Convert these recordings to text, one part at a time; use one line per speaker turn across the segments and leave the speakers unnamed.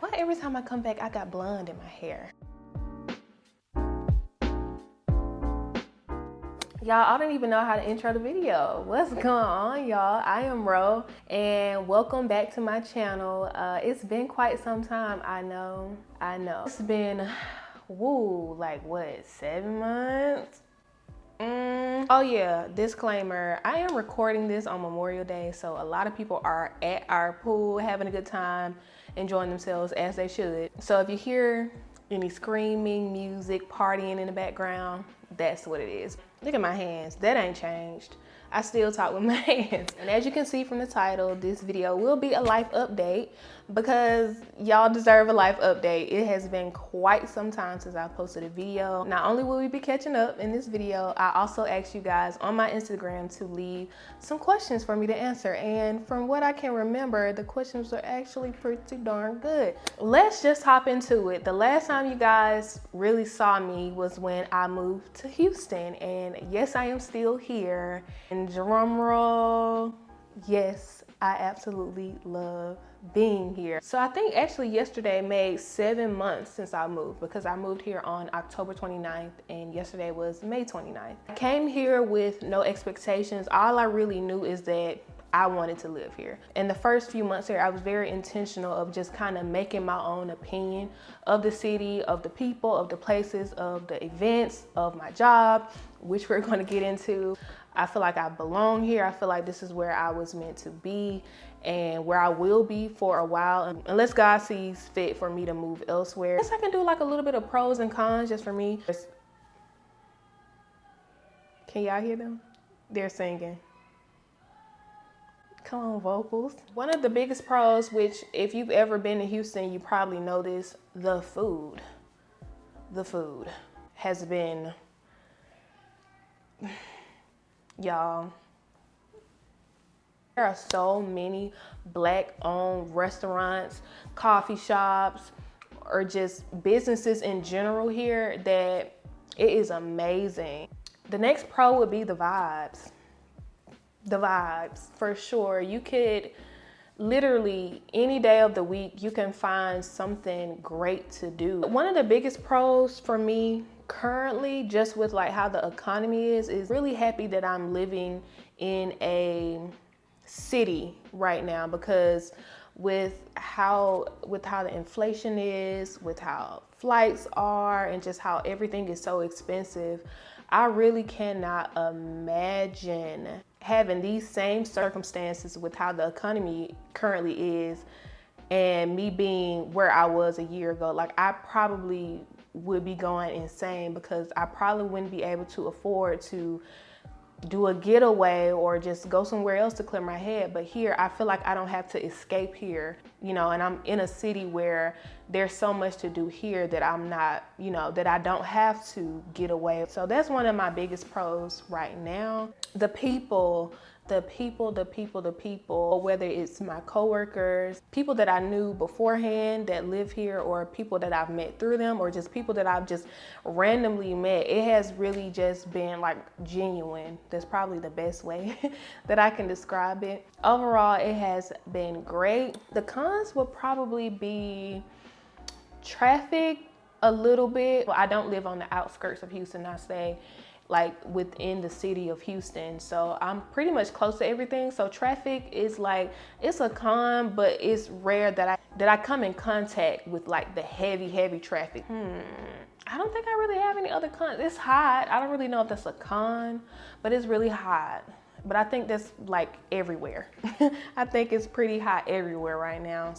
Why every time I come back, I got blonde in my hair? Y'all, I don't even know how to intro the video. What's going on, y'all? I am Ro, and welcome back to my channel. It's been quite some time, I know. It's been, like what, 7 months? Oh yeah, disclaimer, I am recording this on Memorial Day, so a lot of people are at our pool having a good time, enjoying themselves as they should. So if you hear any screaming, music, partying in the background, that's what it is. Look at my hands, that ain't changed. I still talk with my hands. And as you can see from the title, this video will be a life update because y'all deserve a life update. It has been quite some time since I posted a video. Not only will we be catching up in this video, I also asked you guys on my Instagram to leave some questions for me to answer. And from what I can remember, the questions are actually pretty darn good. Let's just hop into it. The last time you guys really saw me was when I moved to Houston. And yes, I am still here. And drum roll, yes, I absolutely love being here. So I think actually yesterday made 7 months since I moved, because I moved here on October 29th and yesterday was May 29th. I came here with no expectations. All I really knew is that I wanted to live here. In the first few months here, I was very intentional of just kind of making my own opinion of the city, of the people, of the places, of the events, of my job, which we're going to get into. I feel like I belong here. I feel like this is where I was meant to be and where I will be for a while, unless God sees fit for me to move elsewhere. I guess I can do like a little bit of pros and cons just for me. Can y'all hear them? They're singing. Come on, vocals. One of the biggest pros, which if you've ever been to Houston, you probably know this, the food. The food has been, y'all, there are so many Black-owned restaurants, coffee shops, or just businesses in general here that it is amazing. The next pro would be the vibes. The vibes, for sure. You could literally any day of the week, you can find something great to do. One of the biggest pros for me currently, just with like how the economy is really happy that I'm living in a city right now, because with how the inflation is, with how flights are, and just how everything is so expensive, I really cannot imagine having these same circumstances with how the economy currently is and me being where I was a year ago. Like, I probably would be going insane because I probably wouldn't be able to afford to do a getaway or just go somewhere else to clear my head. But here, I feel like I don't have to escape here, you know, and I'm in a city where there's so much to do here that I'm not, you know, that I don't have to get away. So that's one of my biggest pros right now. The people, whether it's my coworkers, people that I knew beforehand that live here, or people that I've met through them, or just people that I've just randomly met, it has really just been like genuine. That's probably the best way that I can describe it. Overall, it has been great. The cons would probably be traffic a little bit. I don't live on the outskirts of Houston. I stay like within the city of Houston, so I'm pretty much close to everything. So traffic is like, it's a con, but it's rare that I come in contact with like the heavy traffic. I don't think I really have any other cons. It's hot. I don't really know if that's a con, but it's really hot. But I think that's like everywhere. I think it's pretty hot everywhere right now.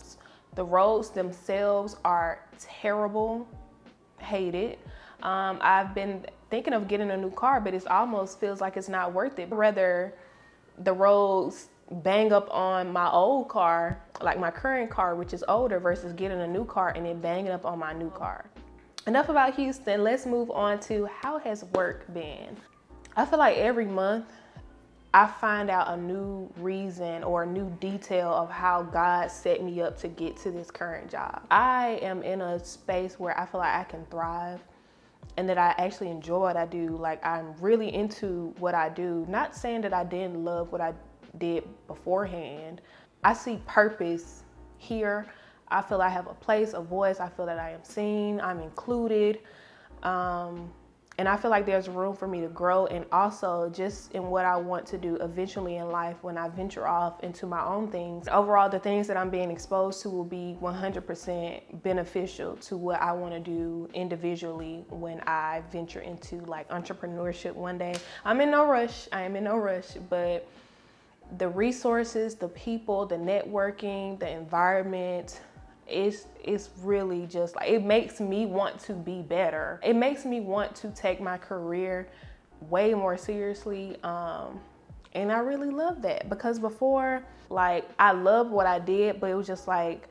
The roads themselves are terrible. Hate it. I've been thinking of getting a new car, but it almost feels like it's not worth it. Rather the roads bang up on my old car, like my current car, which is older, versus getting a new car and then banging up on my new car. Enough about Houston. Let's move on to how has work been. I feel like every month I find out a new reason or a new detail of how God set me up to get to this current job. I am in a space where I feel like I can thrive and that I actually enjoy what I do. Like, I'm really into what I do. Not saying that I didn't love what I did beforehand. I see purpose here. I feel I have a place, a voice. I feel that I am seen, I'm included. And I feel like there's room for me to grow, and also just in what I want to do eventually in life when I venture off into my own things. Overall, the things that I'm being exposed to will be 100% beneficial to what I want to do individually when I venture into like entrepreneurship one day. I'm in no rush. I am in no rush, but the resources, the people, the networking, the environment, it's really just like, it makes me want to be better. It makes me want to take my career way more seriously. And I really love that, because before, like, I loved what I did, but it was just like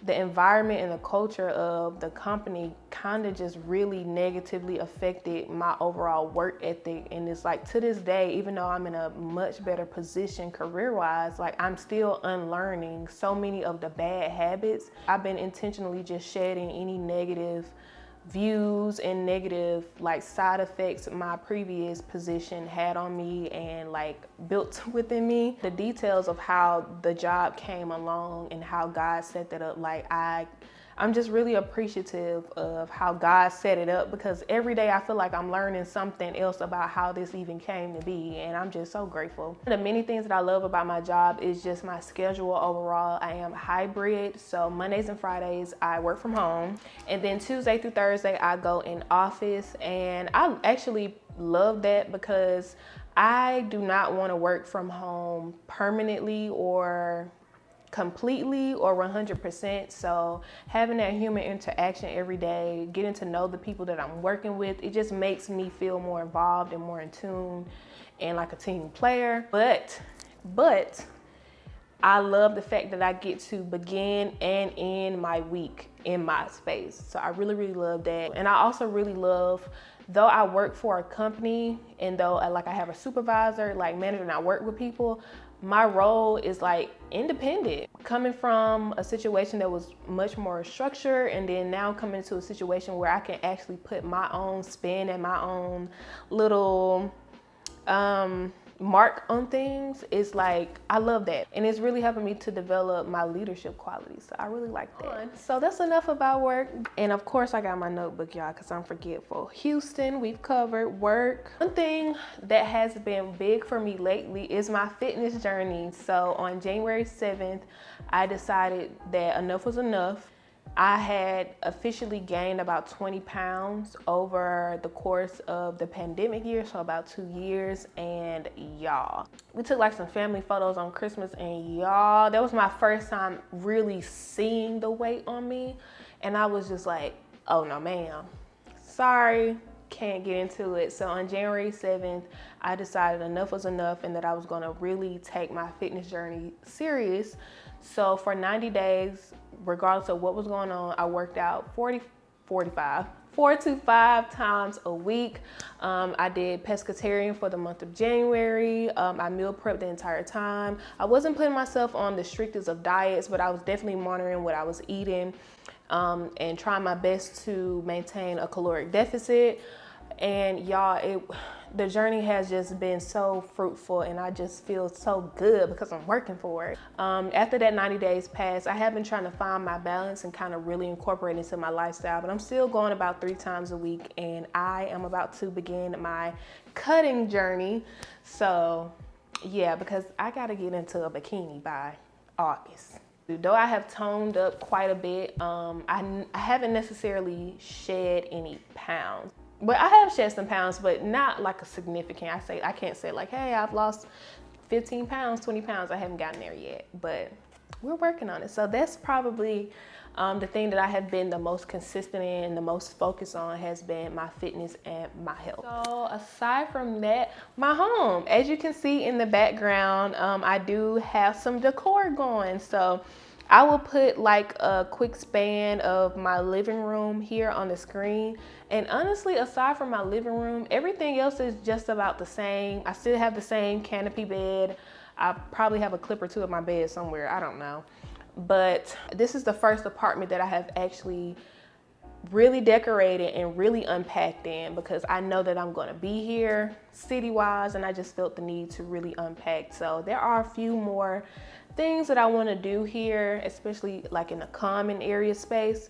the environment and the culture of the company kind of just really negatively affected my overall work ethic. And it's like, to this day, even though I'm in a much better position career-wise, like, I'm still unlearning so many of the bad habits. I've been intentionally just shedding any negative views and negative like side effects my previous position had on me and like built within me. The details of how the job came along and how God set that up, like I'm just really appreciative of how God set it up, because every day I feel like I'm learning something else about how this even came to be, and I'm just so grateful. The many things that I love about my job is just my schedule overall. I am hybrid, so Mondays and Fridays I work from home, and then Tuesday through Thursday I go in office, and I actually love that because I do not want to work from home permanently or completely or 100%. So having that human interaction every day, getting to know the people that I'm working with, it just makes me feel more involved and more in tune and like a team player. But I love the fact that I get to begin and end my week in my space. So I really, really love that. And I also really love, though I work for a company and though I have a supervisor, like manager, and I work with people, my role is like independent. Coming from a situation that was much more structured, and then now coming into a situation where I can actually put my own spin and my own little mark on things, is like, I love that. And it's really helping me to develop my leadership qualities. So I really like that. So that's enough about work. And of course I got my notebook, y'all, because I'm forgetful. Houston, we've covered. Work. One thing that has been big for me lately is my fitness journey. So on January 7th, I decided that enough was enough. I had officially gained about 20 pounds over the course of the pandemic year, so about 2 years. And y'all, we took like some family photos on Christmas, and y'all, that was my first time really seeing the weight on me. And I was just like, oh no ma'am, sorry, can't get into it. So on January 7th, I decided enough was enough and that I was gonna really take my fitness journey serious. So for 90 days, regardless of what was going on, I worked out 4 to 5 times a week. I did pescatarian for the month of January. I meal prepped the entire time. I wasn't putting myself on the strictest of diets, but I was definitely monitoring what I was eating and trying my best to maintain a caloric deficit. And y'all, the journey has just been so fruitful, and I just feel so good because I'm working for it. After that 90 days passed, I have been trying to find my balance and kind of really incorporate into my lifestyle, but I'm still going about 3 times a week, and I am about to begin my cutting journey. So yeah, because I got to get into a bikini by August. Though I have toned up quite a bit, I haven't necessarily shed any pounds. But I have shed some pounds, but not like a significant. I can't say like, hey, I've lost 15 pounds, 20 pounds. I haven't gotten there yet, but we're working on it. So that's probably the thing that I have been the most consistent in and the most focused on has been my fitness and my health. So aside from that, my home, as you can see in the background, I do have some decor going. So I will put like a quick span of my living room here on the screen. And honestly, aside from my living room, everything else is just about the same. I still have the same canopy bed. I probably have a clip or two of my bed somewhere, I don't know. But this is the first apartment that I have actually really decorated and really unpacked in, because I know that I'm gonna be here city-wise, and I just felt the need to really unpack. So there are a few more things that I want to do here, especially like in a common area space.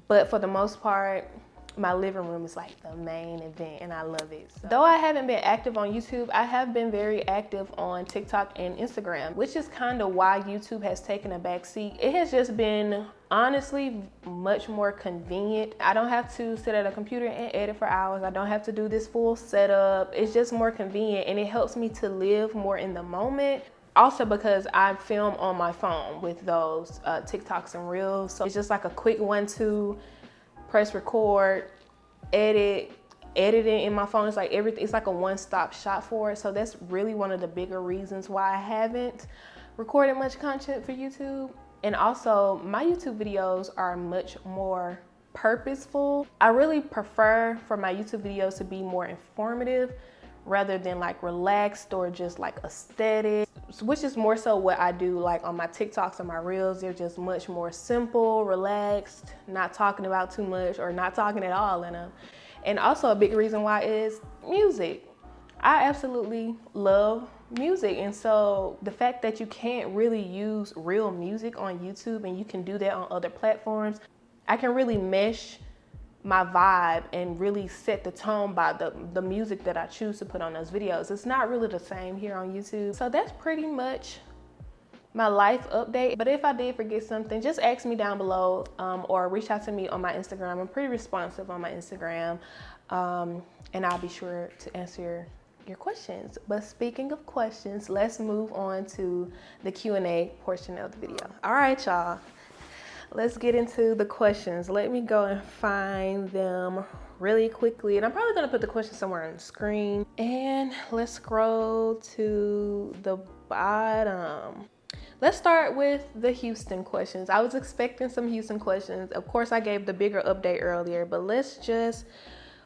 But for the most part, my living room is like the main event and I love it. So, though I haven't been active on YouTube, I have been very active on TikTok and Instagram, which is kind of why YouTube has taken a back seat. It has just been honestly much more convenient. I don't have to sit at a computer and edit for hours. I don't have to do this full setup. It's just more convenient and it helps me to live more in the moment. Also because I film on my phone with those TikToks and Reels. So it's just like a quick 1-2, press record, editing in my phone. It's like everything, it's like a one-stop shop for it. So that's really one of the bigger reasons why I haven't recorded much content for YouTube. And also my YouTube videos are much more purposeful. I really prefer for my YouTube videos to be more informative rather than like relaxed or just like aesthetic, which is more so what I do like on my TikToks and my Reels. They're just much more simple, relaxed, not talking about too much or not talking at all in them. And also a big reason why is music. I absolutely love music. And so the fact that you can't really use real music on YouTube and you can do that on other platforms, I can really mesh my vibe and really set the tone by the music that I choose to put on those videos. It's not really the same here on YouTube. So that's pretty much my life update. But if I did forget something, just ask me down below or reach out to me on my Instagram. I'm pretty responsive on my Instagram and I'll be sure to answer your questions. But speaking of questions, let's move on to the Q&A portion of the video. All right, y'all. Let's get into the questions. Let me go and find them really quickly. And I'm probably gonna put the question somewhere on the screen. And let's scroll to the bottom. Let's start with the Houston questions. I was expecting some Houston questions. Of course, I gave the bigger update earlier, but let's just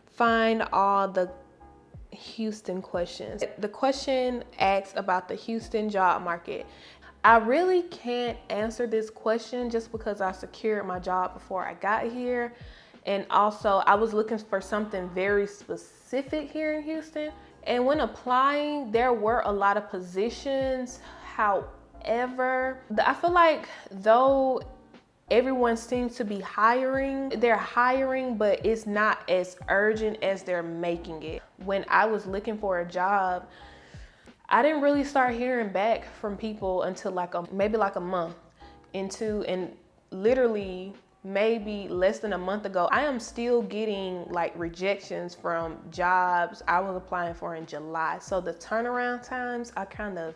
find all the Houston questions. The question asks about the Houston job market. I really can't answer this question just because I secured my job before I got here. And also I was looking for something very specific here in Houston. And when applying, there were a lot of positions. However, I feel like though everyone seems to be hiring, they're hiring, but it's not as urgent as they're making it. When I was looking for a job, I didn't really start hearing back from people until maybe like a month into, and literally maybe less than a month ago, I am still getting like rejections from jobs I was applying for in July. So the turnaround times are kind of,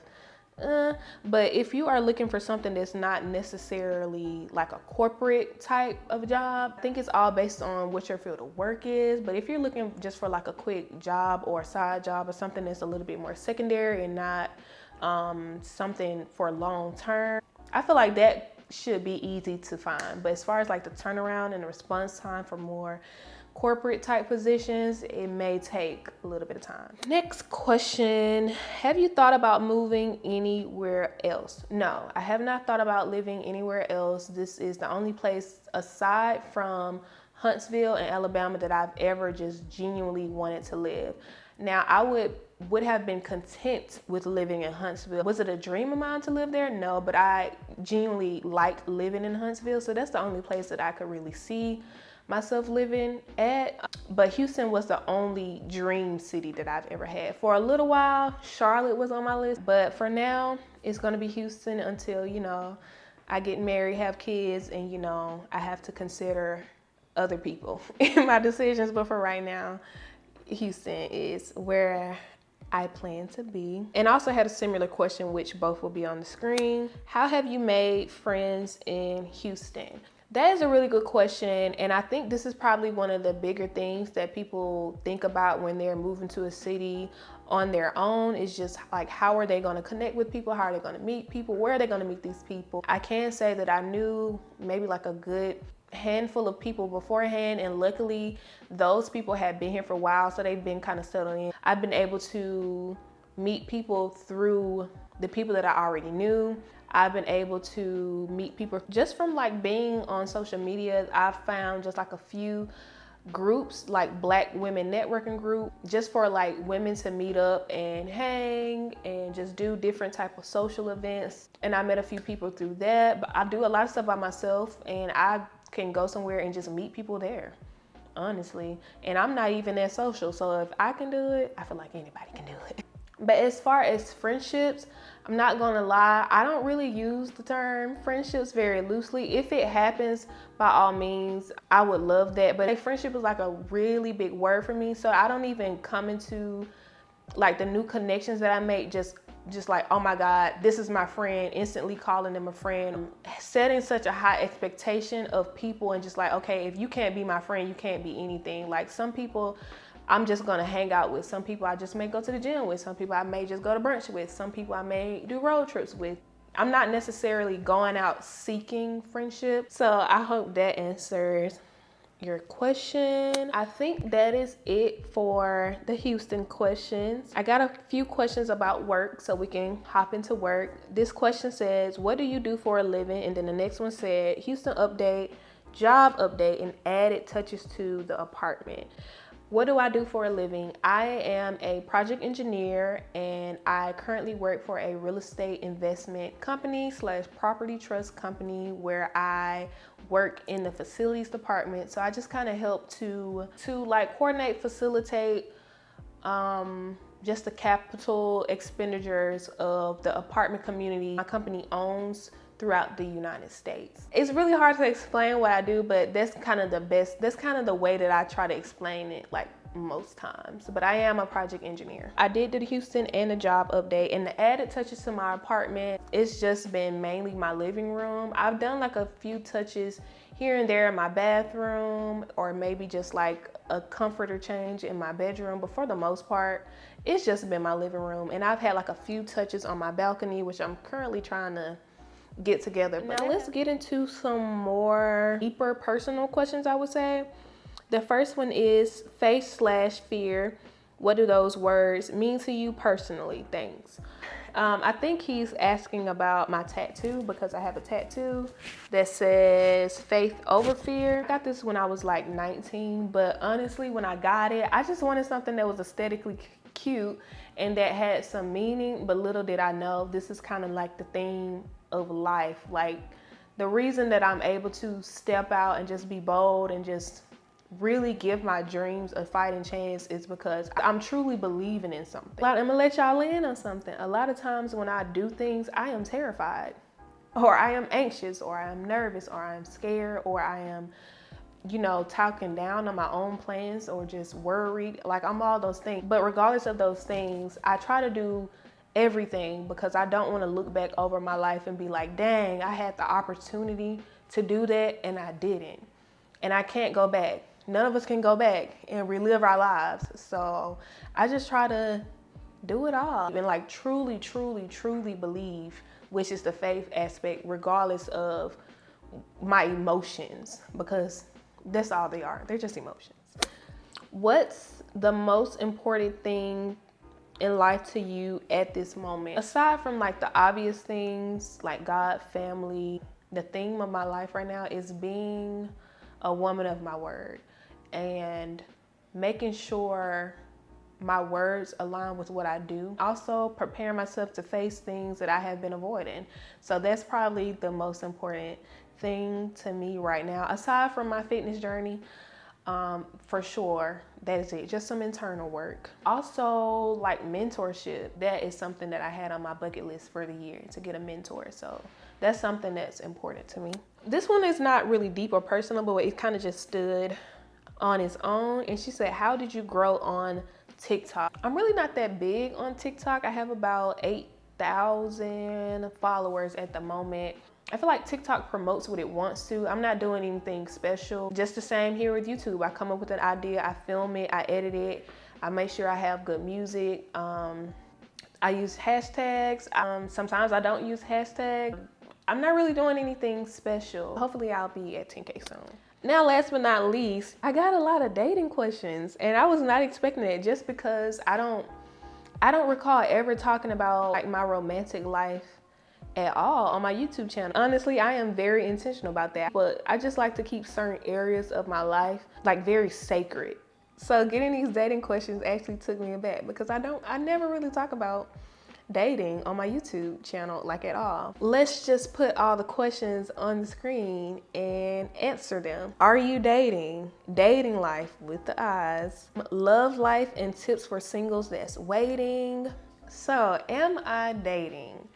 but if you are looking for something that's not necessarily like a corporate type of job, I think it's all based on what your field of work is. But if you're looking just for like a quick job or a side job or something that's a little bit more secondary and not something for long term, I feel like that should be easy to find. But as far as like the turnaround and the response time for more corporate type positions, it may take a little bit of time. Next question, have you thought about moving anywhere else? No, I have not thought about living anywhere else. This is the only place aside from Huntsville and Alabama that I've ever just genuinely wanted to live. Now, I would have been content with living in Huntsville. Was it a dream of mine to live there? No, but I genuinely liked living in Huntsville. So that's the only place that I could really see myself living at. But Houston was the only dream city that I've ever had. For a little while, Charlotte was on my list, but for now, it's gonna be Houston until, you know, I get married, have kids, and, you know, I have to consider other people in my decisions. But for right now, Houston is where I plan to be. And I also had a similar question, which both will be on the screen. How have you made friends in Houston? That is a really good question. And I think this is probably one of the bigger things that people think about when they're moving to a city on their own, is just like, how are they going to connect with people? How are they going to meet people? Where are they going to meet these people? I can say that I knew maybe like a good handful of people beforehand, and luckily those people had been here for a while, so they've been kind of settled in. I've been able to meet people through the people that I already knew. I've been able to meet people just from like being on social media. I've found just like a few groups, like Black women networking group, just for like women to meet up and hang and just do different type of social events. And I met a few people through that, but I do a lot of stuff by myself, and I can go somewhere and just meet people there, honestly. And I'm not even that social, so if I can do it, I feel like anybody can do it. But as far as friendships, I'm not gonna lie, I don't really use the term friendships very loosely. If it happens, by all means, I would love that. But friendship is like a really big word for me, so I don't even come into like the new connections that I make just like, oh my God, this is my friend, instantly calling them a friend. Setting such a high expectation of people and just like, okay, if you can't be my friend, you can't be anything. Like some people I'm just gonna hang out with. Some people I just may go to the gym with. Some people I may just go to brunch with. Some people I may do road trips with. I'm not necessarily going out seeking friendship. So I hope that answers your question. I think that is it for the Houston questions. I got a few questions about work, so we can hop into work. This question says, what do you do for a living? And then the next one said, Houston update, job update, and added touches to the apartment. What do I do for a living? I am a project engineer, and I currently work for a real estate investment company / property trust company where I work in the facilities department. So I just kind of help to like coordinate, facilitate just the capital expenditures of the apartment community my company owns throughout the United States. It's really hard to explain what I do, but that's kind of the way that I try to explain it, like most times. But I am a project engineer. I did do the Houston and the job update, and the added touches to my apartment, it's just been mainly my living room. I've done like a few touches here and there in my bathroom, or maybe just like a comforter change in my bedroom, but for the most part, it's just been my living room. And I've had like a few touches on my balcony, which I'm currently trying to get together. Now let's get into some more deeper personal questions, I would say. The first one is faith / fear. What do those words mean to you personally? Thanks. I think he's asking about my tattoo, because I have a tattoo that says faith over fear. I got this when I was like 19, but honestly, when I got it, I just wanted something that was aesthetically cute and that had some meaning, but little did I know, this is kind of like the theme of life. Like the reason that I'm able to step out and just be bold and just really give my dreams a fighting chance is because I'm truly believing in something. I'm gonna let y'all in on something. A lot of times when I do things, I am terrified, or I am anxious, or I am nervous, or I am scared, or I am, talking down on my own plans, or just worried. Like I'm all those things. But regardless of those things, I try to do everything because I don't want to look back over my life and be like, dang, I had the opportunity to do that and I didn't. And I can't go back. None of us can go back and relive our lives. So I just try to do it all and like truly, truly, truly believe, which is the faith aspect, regardless of my emotions, because that's all they are. They're just emotions. What's the most important thing in life to you at this moment? Aside from like the obvious things like God, family, the theme of my life right now is being a woman of my word and making sure my words align with what I do. Also preparing myself to face things that I have been avoiding. So that's probably the most important thing to me right now. Aside from my fitness journey, for sure, that is it. Just some internal work. Also like mentorship. That is something that I had on my bucket list for the year, to get a mentor. So that's something that's important to me. This one is not really deep or personal, but it kind of just stood on its own. And she said, how did you grow on TikTok? I'm really not that big on TikTok. I have about 8,000 followers at the moment. I feel like TikTok promotes what it wants to. I'm not doing anything special. Just the same here with YouTube. I come up with an idea, I film it, I edit it, I make sure I have good music. I use hashtags. Sometimes I don't use hashtags. I'm not really doing anything special. Hopefully I'll be at 10K soon. Now, last but not least, I got a lot of dating questions, and I was not expecting it, just because I don't recall ever talking about like my romantic life at all on my YouTube channel. Honestly, I am very intentional about that, but I just like to keep certain areas of my life like very sacred. So getting these dating questions actually took me aback because I never really talk about dating on my YouTube channel like at all. Let's just put all the questions on the screen and answer them. Are you dating? Dating life with the eyes. Love life and tips for singles that's waiting. So, am I dating?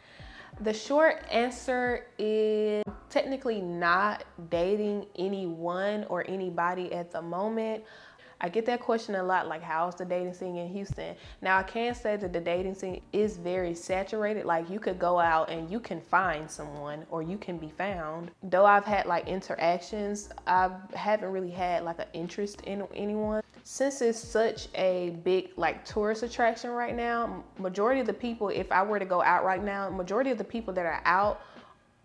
The short answer is technically not dating anyone or anybody at the moment. I get that question a lot, like how's the dating scene in Houston? Now I can say that the dating scene is very saturated. Like you could go out and you can find someone or you can be found. Though I've had like interactions, I haven't really had like an interest in anyone. Since it's such a big like tourist attraction right now, majority of the people, if I were to go out right now, majority of the people that are out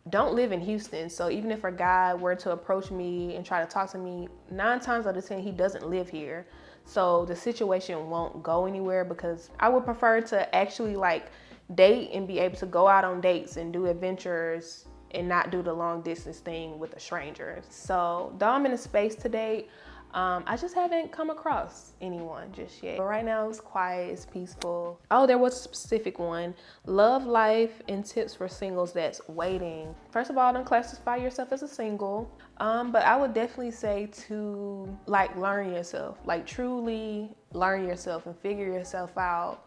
don't live in Houston. So even if a guy were to approach me and try to talk to me, 9 times out of 10, he doesn't live here. So the situation won't go anywhere because I would prefer to actually like date and be able to go out on dates and do adventures and not do the long distance thing with a stranger. So though I'm in a space to date, I just haven't come across anyone just yet. But right now it's quiet, it's peaceful. Oh, there was a specific one. Love life and tips for singles that's waiting. First of all, don't classify yourself as a single. But I would definitely say to like learn yourself, like truly learn yourself and figure yourself out.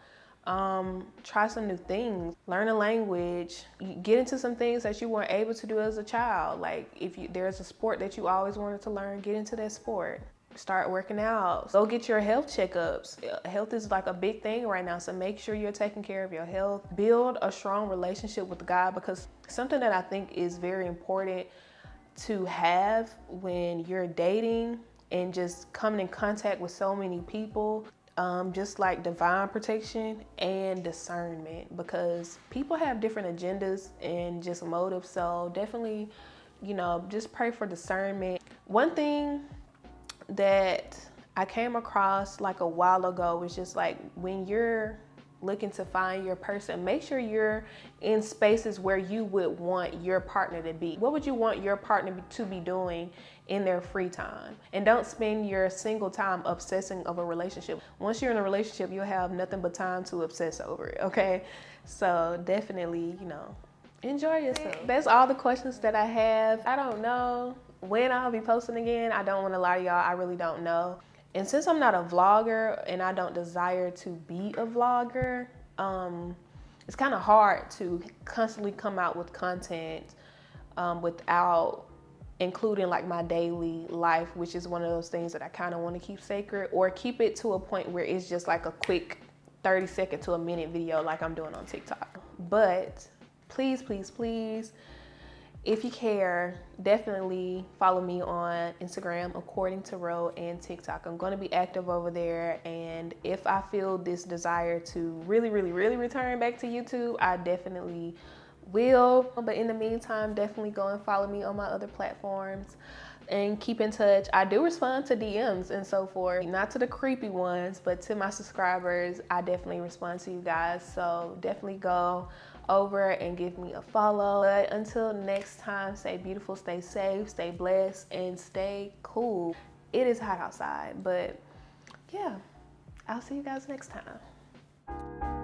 Try some new things, learn a language, get into some things that you weren't able to do as a child. Like if there's a sport that you always wanted to learn, get into that sport. Start working out. Go get your health checkups. Health is like a big thing right now, so make sure you're taking care of your health. Build a strong relationship with God, because something that I think is very important to have when you're dating and just coming in contact with so many people, just like divine protection and discernment, because people have different agendas and just motives. So definitely, just pray for discernment. One thing that I came across like a while ago was just like when you're looking to find your person, make sure you're in spaces where you would want your partner to be. What would you want your partner to be doing in their free time? And don't spend your single time obsessing over a relationship. Once you're in a relationship, you'll have nothing but time to obsess over it, okay? So definitely, enjoy yourself. That's all the questions that I have. I don't know when I'll be posting again. I don't want to lie to y'all, I really don't know. And since I'm not a vlogger and I don't desire to be a vlogger, it's kind of hard to constantly come out with content without including like my daily life, which is one of those things that I kind of want to keep sacred, or keep it to a point where it's just like a quick 30-second to a minute video like I'm doing on TikTok. But please, please, please, if you care, definitely follow me on Instagram, According to Ro, and TikTok. I'm going to be active over there. And if I feel this desire to really, really, really return back to YouTube, I definitely will. But in the meantime, definitely go and follow me on my other platforms and keep in touch. I do respond to DMs and so forth, not to the creepy ones, but to my subscribers, I definitely respond to you guys. So definitely go over and give me a follow. But until next time, stay beautiful, stay safe, stay blessed, and stay cool. It is hot outside, but yeah, I'll see you guys next time.